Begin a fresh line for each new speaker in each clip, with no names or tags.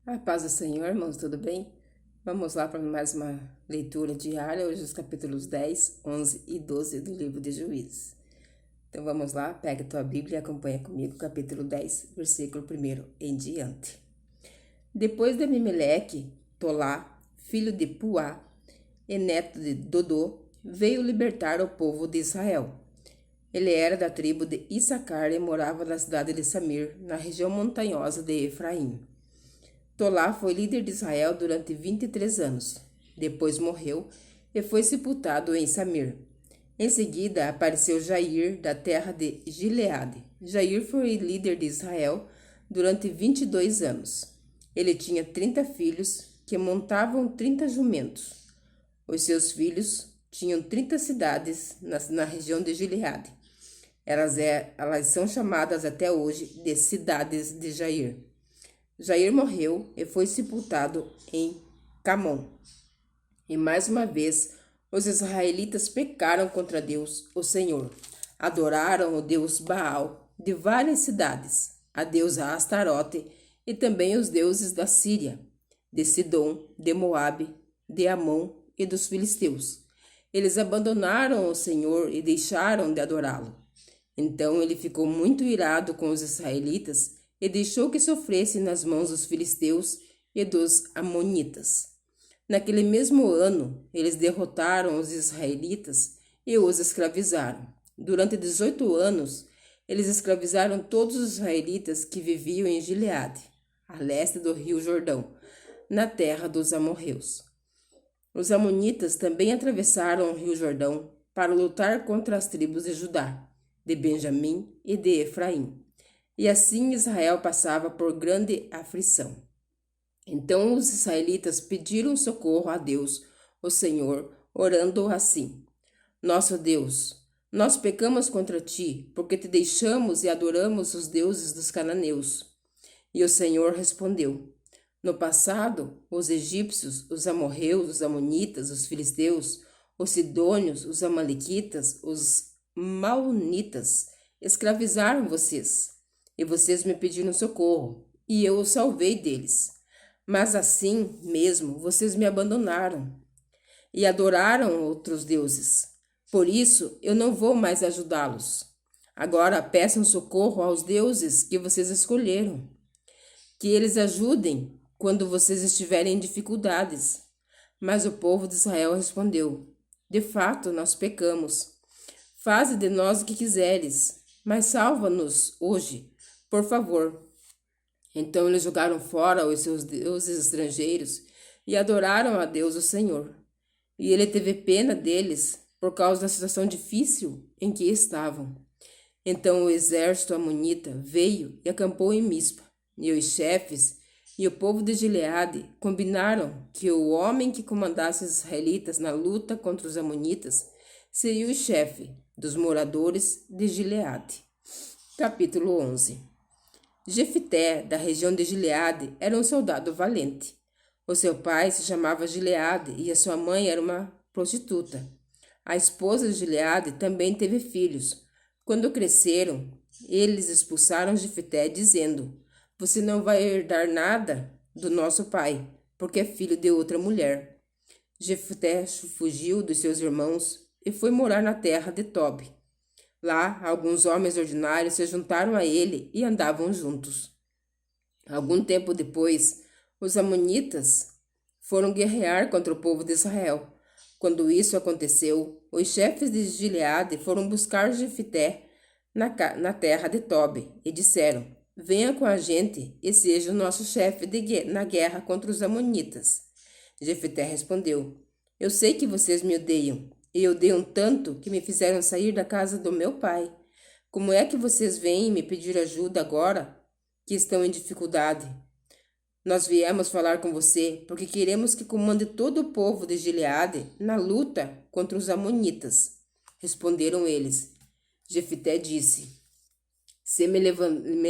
A paz do Senhor, irmãos, tudo bem? Vamos lá para mais uma leitura diária, hoje os capítulos 10, 11 e 12 do livro de Juízes. Então vamos lá, pega a tua Bíblia e acompanha comigo, capítulo 10, versículo 1 em diante. Depois de Abimeleque, Tolá, filho de Puá e neto de Dodô, veio libertar o povo de Israel. Ele era da tribo de Issacar e morava na cidade de Samir, na região montanhosa de Efraim. Tolá foi líder de Israel durante 23 anos. Depois morreu e foi sepultado em Samir. Em seguida apareceu Jair, da terra de Gileade. Jair foi líder de Israel durante 22 anos. Ele tinha 30 filhos que montavam 30 jumentos. Os seus filhos tinham 30 cidades na região de Gileade. Elas são chamadas até hoje de cidades de Jair. Jair morreu e foi sepultado em Camon. E mais uma vez, os israelitas pecaram contra Deus, o Senhor. Adoraram o deus Baal de várias cidades, a deusa Astarote e também os deuses da Síria, de Sidom, de Moabe, de Amon e dos filisteus. Eles abandonaram o Senhor e deixaram de adorá-lo. Então ele ficou muito irado com os israelitas e deixou que sofressem nas mãos dos filisteus e dos amonitas. Naquele mesmo ano, eles derrotaram os israelitas e os escravizaram. Durante 18 anos, eles escravizaram todos os israelitas que viviam em Gileade, a leste do rio Jordão, na terra dos amorreus. Os amonitas também atravessaram o rio Jordão para lutar contra as tribos de Judá, de Benjamim e de Efraim. E assim Israel passava por grande aflição. Então os israelitas pediram socorro a Deus, o Senhor, orando assim: Nosso Deus, nós pecamos contra ti, porque te deixamos e adoramos os deuses dos cananeus. E o Senhor respondeu: No passado, os egípcios, os amorreus, os amonitas, os filisteus, os sidônios, os amalequitas, os maonitas escravizaram vocês, e vocês me pediram socorro, e eu os salvei deles. Mas assim mesmo vocês me abandonaram e adoraram outros deuses. Por isso eu não vou mais ajudá-los. Agora peçam socorro aos deuses que vocês escolheram, que eles ajudem quando vocês estiverem em dificuldades. Mas o povo de Israel respondeu: De fato, nós pecamos. Faze de nós o que quiseres, mas salva-nos hoje, por favor. Então eles jogaram fora os seus deuses estrangeiros e adoraram a Deus, o Senhor. E ele teve pena deles por causa da situação difícil em que estavam. Então o exército amonita veio e acampou em Mispa, e os chefes e o povo de Gileade combinaram que o homem que comandasse os israelitas na luta contra os amonitas seria o chefe dos moradores de Gileade. Capítulo 11. Jefité, da região de Gileade, era um soldado valente. O seu pai se chamava Gileade e a sua mãe era uma prostituta. A esposa de Gileade também teve filhos. Quando cresceram, eles expulsaram Jefité, dizendo: Você não vai herdar nada do nosso pai, porque é filho de outra mulher. Jefté fugiu dos seus irmãos e foi morar na terra de Tob. Lá, alguns homens ordinários se juntaram a ele e andavam juntos. Algum tempo depois, os amonitas foram guerrear contra o povo de Israel. Quando isso aconteceu, os chefes de Gileade foram buscar Jefité na terra de Tob e disseram: Venha com a gente e seja o nosso chefe na guerra contra os amonitas. Jefité respondeu: Eu sei que vocês me odeiam, e odeiam tanto que me fizeram sair da casa do meu pai. Como é que vocês vêm me pedir ajuda agora que estão em dificuldade? Nós viemos falar com você porque queremos que comande todo o povo de Gileade na luta contra os amonitas. Responderam eles. Jefité disse: Se me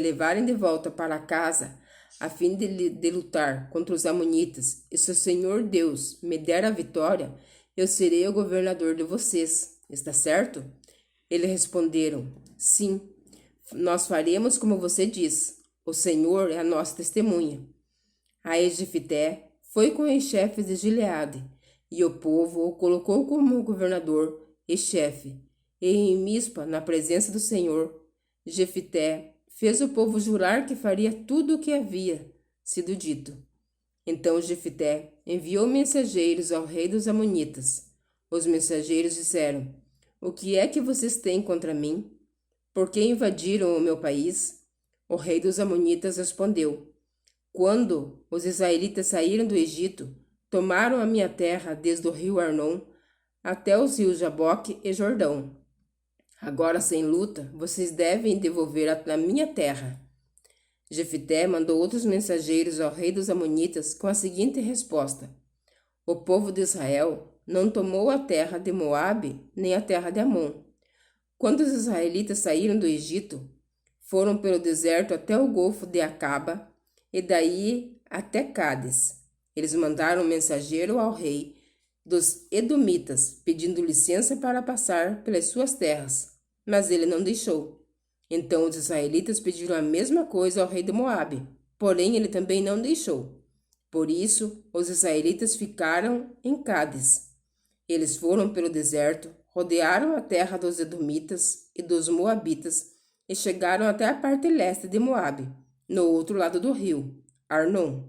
levarem de volta para casa, a fim de lutar contra os amonitas, e se o Senhor Deus me der a vitória, eu serei o governador de vocês. Está certo? Eles responderam: Sim, nós faremos como você diz. O Senhor é a nossa testemunha. Aí Jefité foi com os chefes de Gileade, e o povo o colocou como governador e chefe. E em Mispa, na presença do Senhor, Jefité fez o povo jurar que faria tudo o que havia sido dito. Então Jefité enviou mensageiros ao rei dos Amonitas. Os mensageiros disseram: O que é que vocês têm contra mim? Por que invadiram o meu país? O rei dos Amonitas respondeu: Quando os israelitas saíram do Egito, tomaram a minha terra desde o rio Arnon até os rios Jaboque e Jordão. Agora, sem luta, vocês devem devolver a minha terra. Jefité mandou outros mensageiros ao rei dos Amonitas com a seguinte resposta: O povo de Israel não tomou a terra de Moabe nem a terra de Amon. Quando os israelitas saíram do Egito, foram pelo deserto até o golfo de Acaba e daí até Cádiz. Eles mandaram um mensageiro ao rei dos Edomitas, pedindo licença para passar pelas suas terras, mas ele não deixou. Então os israelitas pediram a mesma coisa ao rei de Moabe, porém ele também não deixou. Por isso, os israelitas ficaram em Cádiz. Eles foram pelo deserto, rodearam a terra dos Edomitas e dos Moabitas e chegaram até a parte leste de Moabe, no outro lado do rio, Arnon.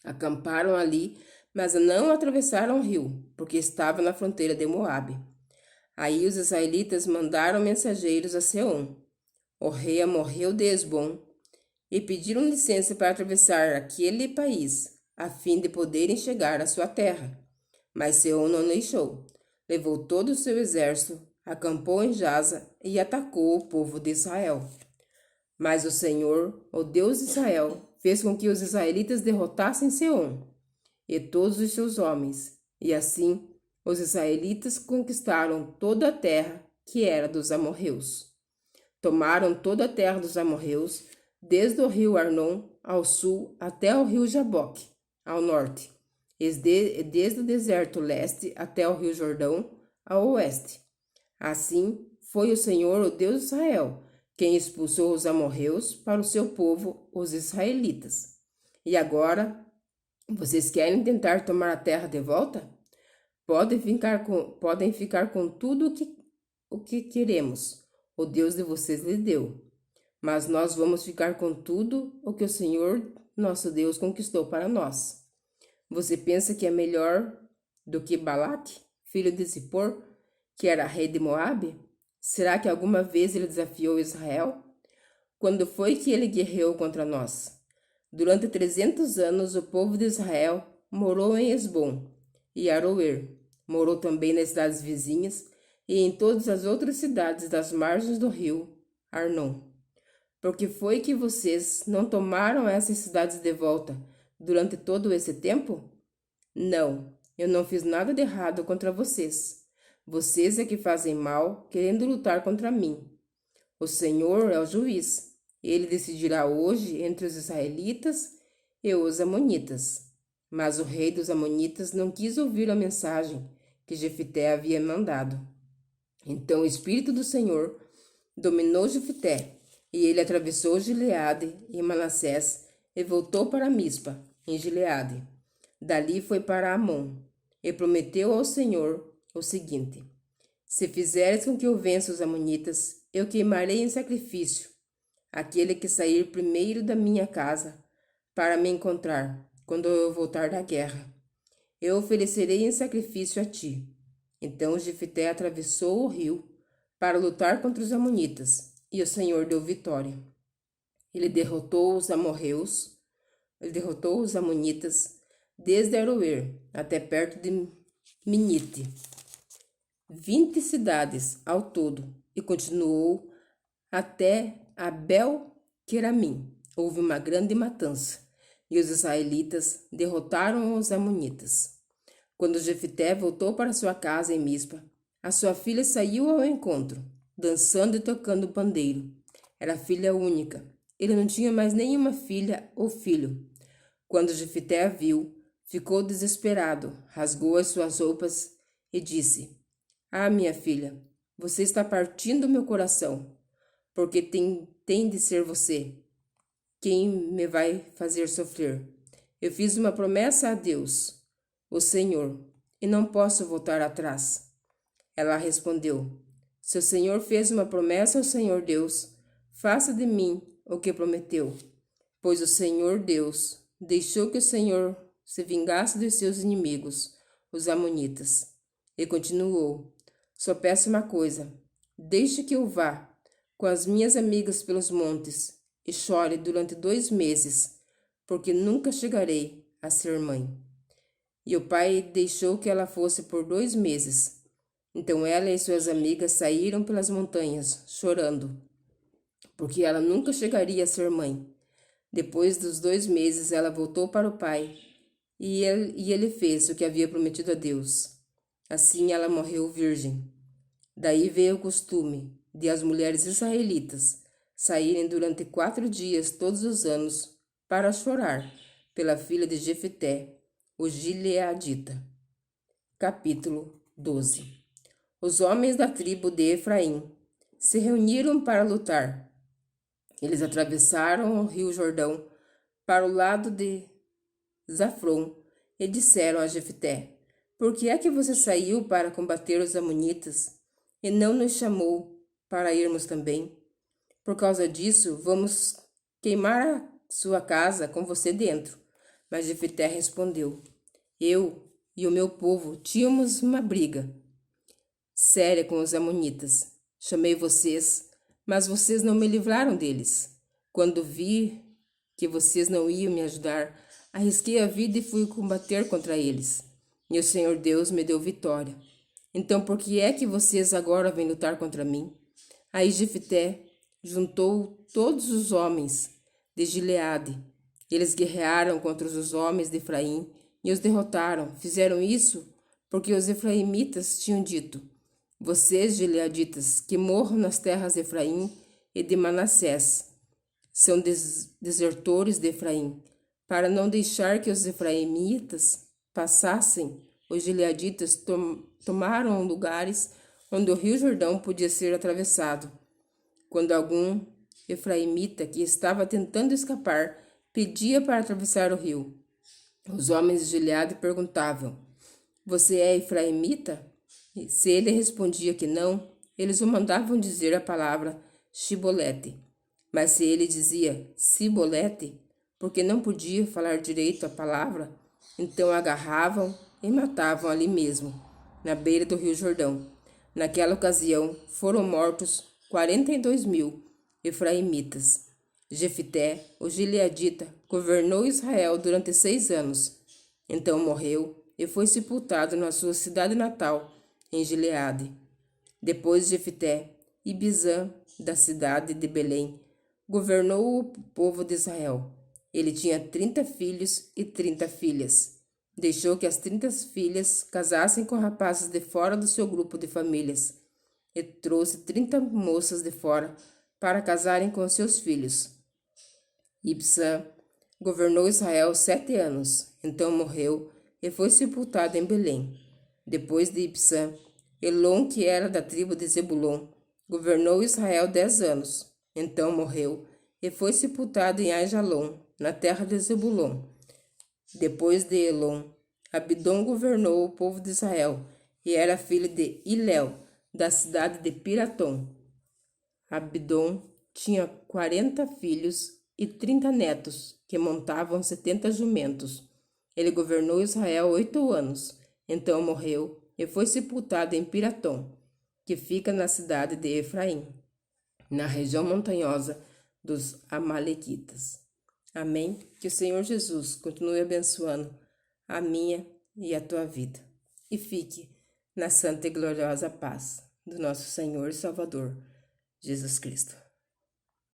Acamparam ali, mas não atravessaram o rio, porque estava na fronteira de Moabe. Aí os israelitas mandaram mensageiros a Seom, o rei amorreu de Hesbom, e pediram licença para atravessar aquele país, a fim de poderem chegar à sua terra. Mas Seom não deixou. Levou todo o seu exército, acampou em Jaza e atacou o povo de Israel. Mas o Senhor, o Deus de Israel, fez com que os israelitas derrotassem Seom e todos os seus homens, e assim os israelitas conquistaram toda a terra que era dos amorreus. Tomaram toda a terra dos amorreus, desde o rio Arnon ao sul até o rio Jaboque, ao norte, e desde o deserto leste até o rio Jordão, ao oeste. Assim foi o Senhor, o Deus de Israel, quem expulsou os amorreus para o seu povo, os israelitas. E agora, vocês querem tentar tomar a terra de volta? Podem ficar com tudo o que queremos. O Deus de vocês lhe deu. Mas nós vamos ficar com tudo o que o Senhor, nosso Deus, conquistou para nós. Você pensa que é melhor do que Balaque, filho de Zippor, que era rei de Moabe? Será que alguma vez ele desafiou Israel? Quando foi que ele guerreou contra nós? Durante 300 anos o povo de Israel morou em Hesbom e Aroer. Morou também nas cidades vizinhas e em todas as outras cidades das margens do rio Arnon. Por que foi que vocês não tomaram essas cidades de volta durante todo esse tempo? Não, eu não fiz nada de errado contra vocês. Vocês é que fazem mal, querendo lutar contra mim. O Senhor é o juiz. Ele decidirá hoje entre os israelitas e os amonitas. Mas o rei dos amonitas não quis ouvir a mensagem que Jefité havia mandado. Então o Espírito do Senhor dominou Jefité, e ele atravessou Gileade e Manassés e voltou para Mispa, em Gileade. Dali foi para Amon, e prometeu ao Senhor o seguinte: Se fizeres com que eu vença os amonitas, eu queimarei em sacrifício aquele que sair primeiro da minha casa para me encontrar, quando eu voltar da guerra. Eu oferecerei em sacrifício a ti. Então Jefité atravessou o rio para lutar contra os amonitas, e o Senhor deu vitória. Ele derrotou os amonitas, desde Aroer até perto de Minite, 20 cidades ao todo, e continuou até Abel-Queramim. Houve uma grande matança, e os israelitas derrotaram os amonitas. Quando Jefité voltou para sua casa em Mispa, a sua filha saiu ao encontro, dançando e tocando pandeiro. Era filha única. Ele não tinha mais nenhuma filha ou filho. Quando Jefité a viu, ficou desesperado, rasgou as suas roupas e disse: Ah, minha filha, você está partindo meu coração, porque tem de ser você quem me vai fazer sofrer. Eu fiz uma promessa a Deus, o Senhor, e não posso voltar atrás. Ela respondeu: Se o Senhor fez uma promessa ao Senhor Deus, faça de mim o que prometeu. Pois o Senhor Deus deixou que o Senhor se vingasse dos seus inimigos, os amonitas. E continuou: Só peço uma coisa: deixe que eu vá com as minhas amigas pelos montes e chore durante 2 meses, porque nunca chegarei a ser mãe. E o pai deixou que ela fosse por 2 meses. Então ela e suas amigas saíram pelas montanhas, chorando, porque ela nunca chegaria a ser mãe. Depois dos 2 meses, ela voltou para o pai, e ele fez o que havia prometido a Deus. Assim ela morreu virgem. Daí veio o costume de as mulheres israelitas saírem durante 4 dias todos os anos para chorar pela filha de Jefté, o gileadita. Capítulo 12. Os homens da tribo de Efraim se reuniram para lutar. Eles atravessaram o rio Jordão para o lado de Zafron e disseram a Jefté: Por que é que você saiu para combater os amonitas e não nos chamou para irmos também? Por causa disso, vamos queimar a sua casa com você dentro. Mas Jefté respondeu: Eu e o meu povo tínhamos uma briga séria com os amonitas. Chamei vocês, mas vocês não me livraram deles. Quando vi que vocês não iam me ajudar, arrisquei a vida e fui combater contra eles. E o Senhor Deus me deu vitória. Então por que é que vocês agora vêm lutar contra mim? Aí Jefté juntou todos os homens de Gileade. Eles guerrearam contra os homens de Efraim e os derrotaram. Fizeram isso porque os efraimitas tinham dito: Vocês, gileaditas, que morram nas terras de Efraim e de Manassés, são desertores de Efraim. Para não deixar que os efraimitas passassem, os gileaditas tomaram lugares onde o rio Jordão podia ser atravessado. Quando algum efraimita que estava tentando escapar pedia para atravessar o rio, os homens de Gileade perguntavam: Você é efraimita? E se ele respondia que não, eles o mandavam dizer a palavra Shibolete. Mas se ele dizia Sibolete, porque não podia falar direito a palavra, então agarravam e matavam ali mesmo, na beira do rio Jordão. Naquela ocasião foram mortos 42.000 efraimitas. Jefté, o gileadita, governou Israel durante 6 anos. Então morreu e foi sepultado na sua cidade natal, em Gileade. Depois Jefté, Ibizã, da cidade de Belém, governou o povo de Israel. Ele tinha 30 filhos e 30 filhas. Deixou que as 30 filhas casassem com rapazes de fora do seu grupo de famílias e trouxe 30 moças de fora para casarem com seus filhos. Ibzã governou Israel 7 anos, então morreu e foi sepultado em Belém. Depois de Ibzã, Elon, que era da tribo de Zebulon, governou Israel 10 anos, então morreu e foi sepultado em Aijalon, na terra de Zebulon. Depois de Elon, Abidom governou o povo de Israel e era filho de Iléu, da cidade de Piratom. Abidom tinha 40 filhos e 30 netos, que montavam 70 jumentos. Ele governou Israel 8 anos, então morreu e foi sepultado em Piratom, que fica na cidade de Efraim, na região montanhosa dos Amalequitas. Amém? Que o Senhor Jesus continue abençoando a minha e a tua vida. E fique na santa e gloriosa paz do nosso Senhor e Salvador, Jesus Cristo.